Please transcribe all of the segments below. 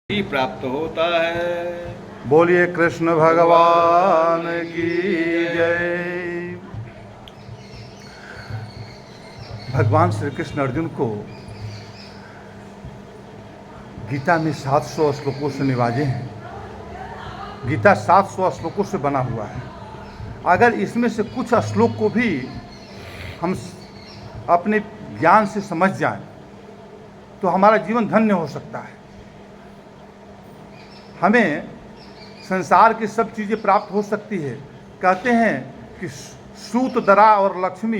ही प्राप्त होता है। बोलिए कृष्ण भगवान की जय। भगवान श्री कृष्ण अर्जुन को गीता में 700 श्लोकों से निवाजे हैं। गीता 700 श्लोकों से बना हुआ है। अगर इसमें से कुछ श्लोक को भी हम अपने ज्ञान से समझ जाएं तो हमारा जीवन धन्य हो सकता है। हमें संसार की सब चीज़ें प्राप्त हो सकती है। कहते हैं कि सूत दरा और लक्ष्मी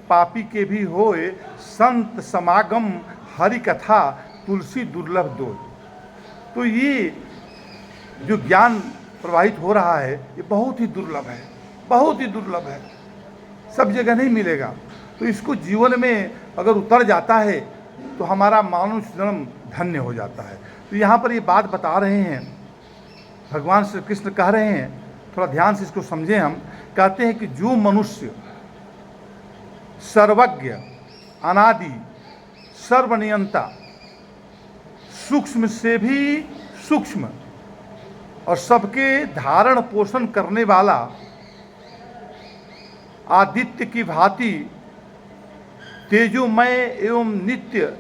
पापी के भी होए, संत समागम हरि कथा तुलसी दुर्लभ दो। तो ये जो ज्ञान प्रवाहित हो रहा है ये बहुत ही दुर्लभ है, बहुत ही दुर्लभ है, सब जगह नहीं मिलेगा। तो इसको जीवन में अगर उतर जाता है तो हमारा मानुष जन्म धन्य हो जाता है। तो यहाँ पर ये बात बता रहे हैं, भगवान श्री कृष्ण कह रहे हैं, थोड़ा ध्यान से इसको समझें। हम कहते हैं कि जो मनुष्य सर्वज्ञ, अनादि, सर्वनियंता, सूक्ष्म से भी सूक्ष्म और सबके धारण पोषण करने वाला, आदित्य की भांति तेजोमय एवं नित्य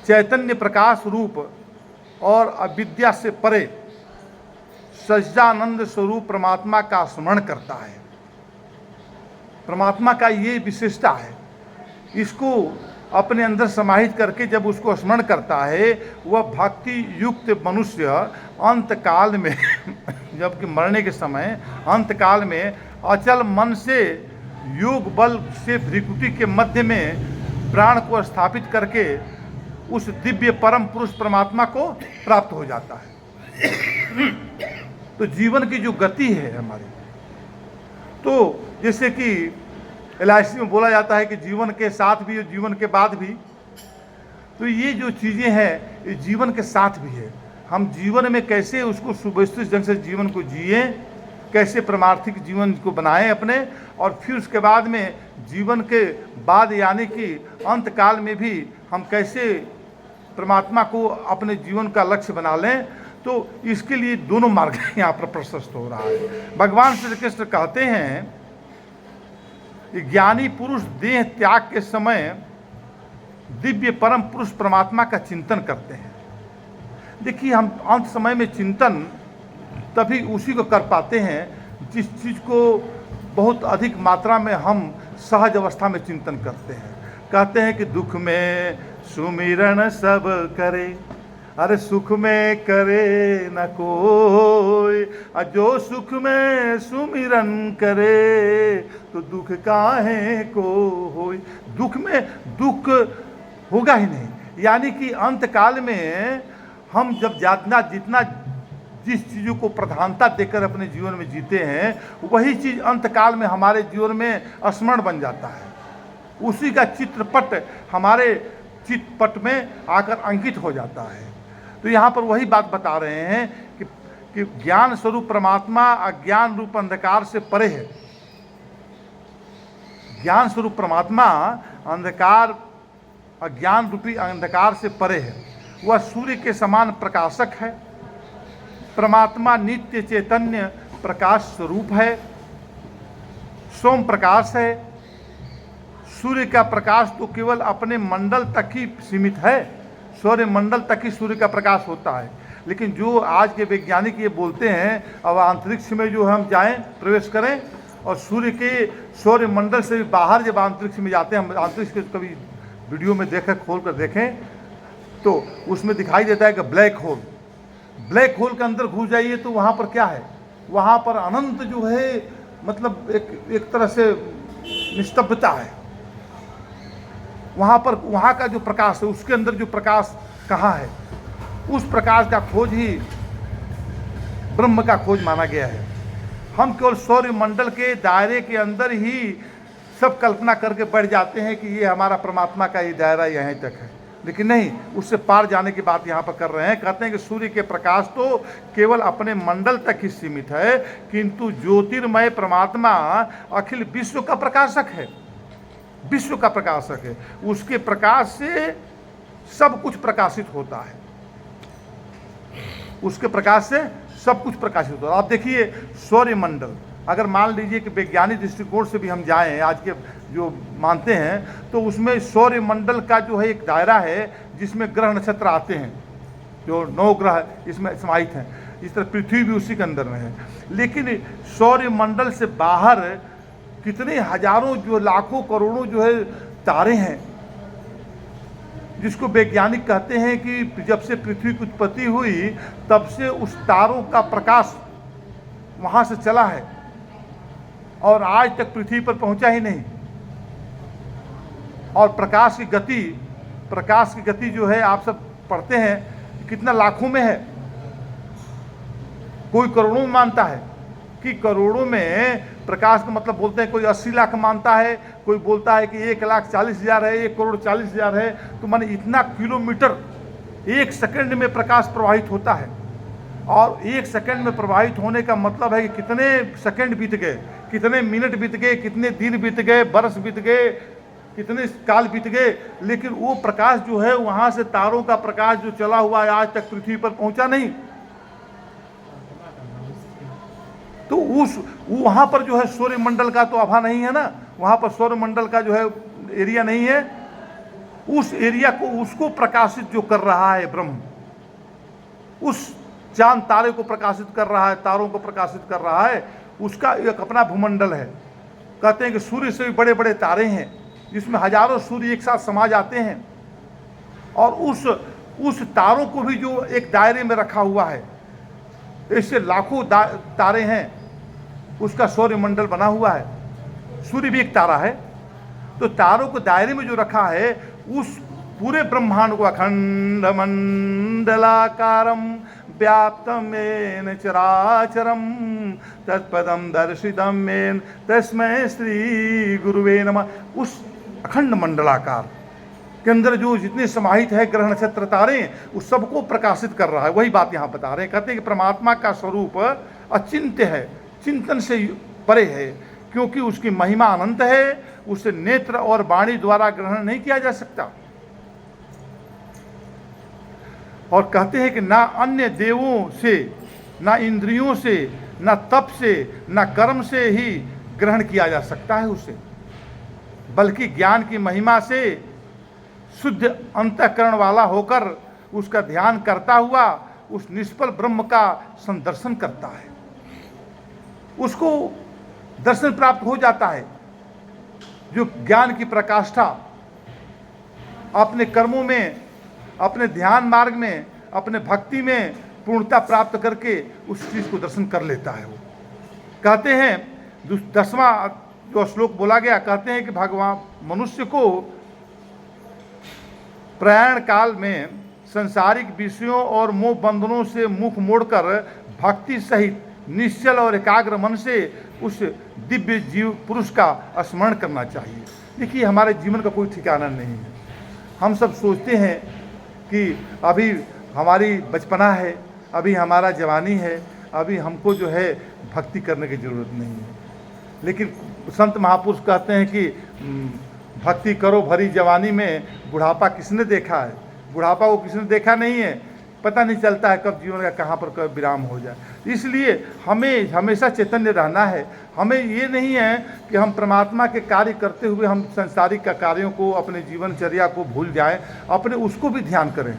चैतन्य प्रकाश रूप और अविद्या से परे सच्चिदानंद स्वरूप परमात्मा का स्मरण करता है। परमात्मा का ये विशेषता है। इसको अपने अंदर समाहित करके जब उसको स्मरण करता है, वह भक्ति युक्त मनुष्य अंत काल में जबकि मरने के समय अंत काल में अचल मन से योग बल से भ्रिकुटी के मध्य में प्राण को स्थापित करके उस दिव्य परम पुरुष परमात्मा को प्राप्त हो जाता है। तो जीवन की जो गति है हमारी, तो जैसे कि LIC में बोला जाता है कि जीवन के साथ भी और जीवन के बाद भी, तो ये जो चीज़ें हैं ये जीवन के साथ भी है। हम जीवन में कैसे उसको सुव्यवस्थित ढंग से जीवन को जिए, कैसे परमार्थिक जीवन को बनाएं अपने, और फिर उसके बाद में जीवन के बाद यानी कि अंत काल में भी हम कैसे परमात्मा को अपने जीवन का लक्ष्य बना लें। तो इसके लिए दोनों मार्ग यहाँ पर प्रशस्त हो रहा है। भगवान श्री कृष्ण कहते हैं कि ज्ञानी पुरुष देह त्याग के समय दिव्य परम पुरुष परमात्मा का चिंतन करते हैं। देखिए, हम अंत समय में चिंतन तभी उसी को कर पाते हैं जिस चीज़ को बहुत अधिक मात्रा में हम सहज अवस्था में चिंतन करते हैं। कहते हैं कि दुख में सुमिरन सब करे, अरे सुख में करे न कोई, जो सुख में सुमिरन करे तो दुख काहे को होई। दुख में दुख होगा ही नहीं। यानी कि अंत काल में हम जब जितना जिस चीज़ों को प्रधानता देकर अपने जीवन में जीते हैं, वही चीज़ अंत काल में हमारे जीवन में स्मरण बन जाता है। उसी का चित्रपट हमारे चित्रपट में आकर अंकित हो जाता है। तो यहाँ पर वही बात बता रहे हैं कि ज्ञान स्वरूप परमात्मा अज्ञान रूप अंधकार से परे है। ज्ञान स्वरूप परमात्मा अंधकार, अज्ञान रूपी अंधकार से परे है। वह सूर्य के समान प्रकाशक है। परमात्मा नित्य चैतन्य प्रकाश स्वरूप है, सोम प्रकाश है। सूर्य का प्रकाश तो केवल अपने मंडल तक ही सीमित है, सौर्य मंडल तक ही सूर्य का प्रकाश होता है। लेकिन जो आज के वैज्ञानिक ये बोलते हैं अब अंतरिक्ष में जो हम जाएं, प्रवेश करें और सूर्य के सौर्य मंडल से बाहर जब अंतरिक्ष में जाते हैं, हम अंतरिक्ष के कभी वीडियो में खोल कर देखें तो उसमें दिखाई देता है कि ब्लैक होल, ब्लैक होल के अंदर घुस जाइए तो वहाँ पर क्या है, वहाँ पर अनंत जो है, मतलब एक तरह से निस्तब्धता है। वहाँ पर वहाँ का जो प्रकाश है, उसके अंदर जो प्रकाश कहाँ है, उस प्रकाश का खोज ही ब्रह्म का खोज माना गया है। हम केवल सौर्य मंडल के दायरे के अंदर ही सब कल्पना करके बैठ जाते हैं कि ये हमारा परमात्मा का ये दायरा यहीं तक है, लेकिन नहीं, उससे पार जाने की बात यहाँ पर कर रहे हैं। कहते हैं कि सूर्य के प्रकाश तो केवल अपने मंडल तक ही सीमित है, किंतु ज्योतिर्मय परमात्मा अखिल विश्व का प्रकाशक है, विश्व का प्रकाशक है। उसके प्रकाश से सब कुछ प्रकाशित होता है। उसके प्रकाश से सब कुछ प्रकाशित होता है। आप देखिए सौरमंडल, अगर मान लीजिए कि वैज्ञानिक दृष्टिकोण से भी हम जाएं, आज के जो मानते हैं, तो उसमें सौरमंडल का जो है एक दायरा है जिसमें ग्रह नक्षत्र आते हैं, जो 9 ग्रह इसमें समाहित हैं। इस तरह पृथ्वी भी उसी के अंदर में है। लेकिन सौरमंडल से बाहर कितने हजारों, जो लाखों करोड़ों जो है तारे हैं, जिसको वैज्ञानिक कहते हैं कि जब से पृथ्वी की उत्पत्ति हुई तब से उस तारों का प्रकाश वहाँ से चला है और आज तक पृथ्वी पर पहुँचा ही नहीं। और प्रकाश की गति जो है, आप सब पढ़ते हैं, कितना लाखों में है। कोई करोड़ों में मानता है कि करोड़ों में प्रकाश का मतलब बोलते हैं, कोई 80 लाख मानता है, कोई बोलता है कि 1,40,000 है, 1,40,000 है। तो माने इतना किलोमीटर 1 सेकंड में प्रकाश प्रवाहित होता है। और 1 सेकंड में प्रवाहित होने का मतलब है कि कितने सेकंड बीत गए, कितने मिनट बीत गए, कितने दिन बीत गए, बरस बीत गए, कितने काल बीत गए, लेकिन वो प्रकाश जो है वहाँ से तारों का प्रकाश जो चला हुआ है आज तक पृथ्वी पर पहुँचा नहीं। तो वहाँ पर जो है सौरमंडल का तो आभा नहीं है ना, वहाँ पर सौरमंडल का जो है एरिया नहीं है। उस एरिया को, उसको प्रकाशित जो कर रहा है ब्रह्म, उस चांद तारे को प्रकाशित कर रहा है, तारों को प्रकाशित कर रहा है, उसका एक अपना भूमंडल है। कहते हैं कि सूर्य से भी बड़े बड़े तारे हैं जिसमें हजारों सूर्य एक साथ समा जाते हैं, और उस तारों को भी जो एक दायरे में रखा हुआ है, ऐसे लाखों तारे हैं, उसका सौरमंडल बना हुआ है। सूर्य भी एक तारा है। तो तारों को दायरे में जो रखा है, उस पूरे ब्रह्मांड को अखंड मंडलाकारम व्याप्तम येन चराचरम तत्पदम दर्शितम येन तस्मै श्री गुरुवे नमः। उस अखंड मंडलाकार के अंदर जो जितने समाहित है ग्रह नक्षत्र तारे, उस सबको प्रकाशित कर रहा है। वही बात यहाँ बता रहे हैं। कहते हैं कि परमात्मा का स्वरूप अचिंत्य है, चिंतन से परे है, क्योंकि उसकी महिमा अनंत है, उसे नेत्र और वाणी द्वारा ग्रहण नहीं किया जा सकता। और कहते हैं कि ना अन्य देवों से, ना इंद्रियों से, ना तप से, ना कर्म से ही ग्रहण किया जा सकता है उसे, बल्कि ज्ञान की महिमा से शुद्ध अंतःकरण वाला होकर उसका ध्यान करता हुआ उस निष्फल ब्रह्म का संदर्शन करता है। उसको दर्शन प्राप्त हो जाता है। जो ज्ञान की प्रकाष्ठा अपने कर्मों में, अपने ध्यान मार्ग में, अपने भक्ति में पूर्णता प्राप्त करके उस चीज को दर्शन कर लेता है। वो कहते हैं, 10वां जो श्लोक बोला गया, कहते हैं कि भगवान मनुष्य को प्रयाण काल में संसारिक विषयों और मोह बंधनों से मुख मोड़कर भक्ति सहित निश्चल और एकाग्र मन से उस दिव्य जीव पुरुष का स्मरण करना चाहिए। देखिए, हमारे जीवन का कोई ठिकाना नहीं है। हम सब सोचते हैं कि अभी हमारी बचपना है, अभी हमारा जवानी है, अभी हमको जो है भक्ति करने की ज़रूरत नहीं है। लेकिन संत महापुरुष कहते हैं कि भक्ति करो भरी जवानी में, बुढ़ापा किसने देखा है। बुढ़ापा को किसने देखा नहीं है। पता नहीं चलता है कब जीवन का कहाँ पर कब विराम हो जाए। इसलिए हमें हमेशा चैतन्य रहना है। हमें ये नहीं है कि हम परमात्मा के कार्य करते हुए हम संसारिक का कार्यों को, अपने जीवनचर्या को भूल जाएं। अपने उसको भी ध्यान करें,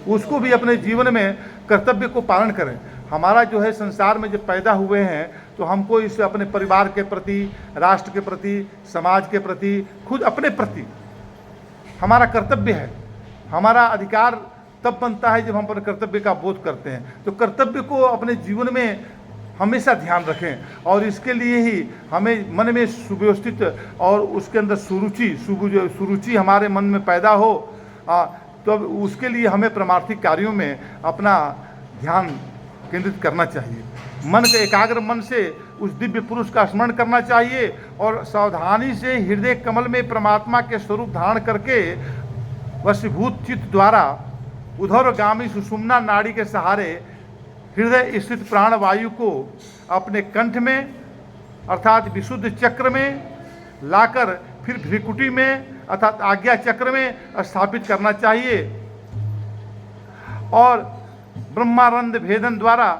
उसको भी अपने जीवन में कर्तव्य को पालन करें। हमारा जो है संसार में जब पैदा हुए हैं तो हमको इस अपने परिवार के प्रति, राष्ट्र के प्रति, समाज के प्रति, खुद अपने प्रति हमारा कर्तव्य है। हमारा अधिकार तब बनता है जब हम अपने कर्तव्य का बोध करते हैं। तो कर्तव्य को अपने जीवन में हमेशा ध्यान रखें, और इसके लिए ही हमें मन में सुव्यवस्थित और उसके अंदर सुरुचि हमारे मन में पैदा हो, तो उसके लिए हमें परमार्थिक कार्यों में अपना ध्यान केंद्रित करना चाहिए। मन के एकाग्र मन से उस दिव्य पुरुष का स्मरण करना चाहिए, और सावधानी से हृदय कमल में परमात्मा के स्वरूप धारण करके वशीभूत चित्त द्वारा उधरगामी सुषुम्ना नाड़ी के सहारे हृदय स्थित प्राण वायु को अपने कंठ में अर्थात विशुद्ध चक्र में लाकर फिर भ्रिकुटी में अर्थात आज्ञा चक्र में स्थापित करना चाहिए। और ब्रह्मानंद भेदन द्वारा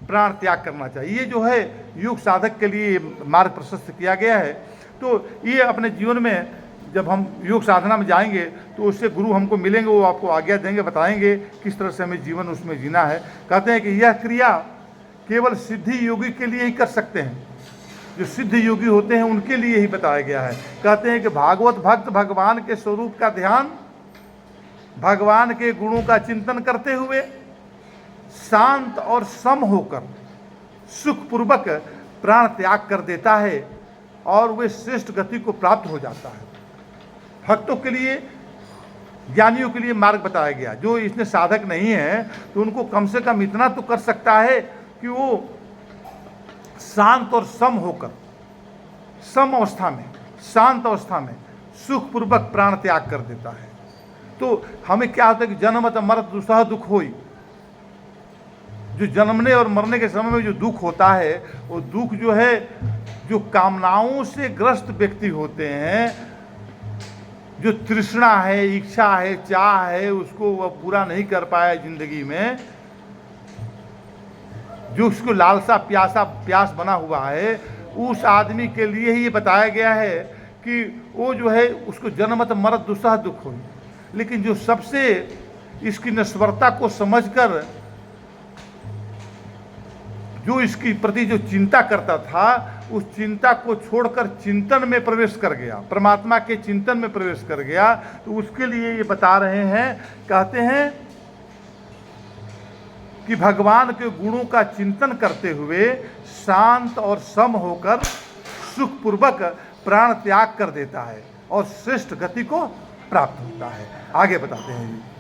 प्राण त्याग करना चाहिए। ये जो है योग साधक के लिए मार्ग प्रशस्त किया गया है। तो ये अपने जीवन में जब हम योग साधना में जाएंगे तो उससे गुरु हमको मिलेंगे, वो आपको आज्ञा देंगे, बताएंगे किस तरह से हमें जीवन उसमें जीना है। कहते हैं कि यह क्रिया केवल सिद्धि योगी के लिए ही कर सकते हैं, जो सिद्ध योगी होते हैं उनके लिए ही बताया गया है। कहते हैं कि भागवत भक्त भगवान के स्वरूप का ध्यान, भगवान के गुणों का चिंतन करते हुए शांत और सम होकर सुखपूर्वक प्राण त्याग कर देता है और वे श्रेष्ठ गति को प्राप्त हो जाता है। भक्तों के लिए, ज्ञानियों के लिए मार्ग बताया गया। जो इसमें साधक नहीं है तो उनको कम से कम इतना तो कर सकता है कि वो शांत और सम होकर, सम अवस्था में, शांत अवस्था में सुखपूर्वक प्राण त्याग कर देता है। तो हमें क्या होता है कि जन्मत मरत दुसह दुख होई, जो जन्मने और मरने के समय में जो दुख होता है वो दुख जो है, जो कामनाओं से ग्रस्त व्यक्ति होते हैं, जो तृष्णा है, इच्छा है, चाह है, उसको वह पूरा नहीं कर पाया जिंदगी में, जो उसको लालसा प्यास बना हुआ है, उस आदमी के लिए ही ये बताया गया है कि वो जो है उसको जन्मत मरत दुसह दुख हो। लेकिन जो सबसे इसकी नश्वरता को समझकर जो इसकी प्रति जो चिंता करता था, उस चिंता को छोड़कर चिंतन में प्रवेश कर गया, परमात्मा के चिंतन में प्रवेश कर गया, तो उसके लिए ये बता रहे हैं। कहते हैं कि भगवान के गुणों का चिंतन करते हुए शांत और सम होकर सुखपूर्वक प्राण त्याग कर देता है और श्रेष्ठ गति को प्राप्त होता है। आगे बताते हैं जी।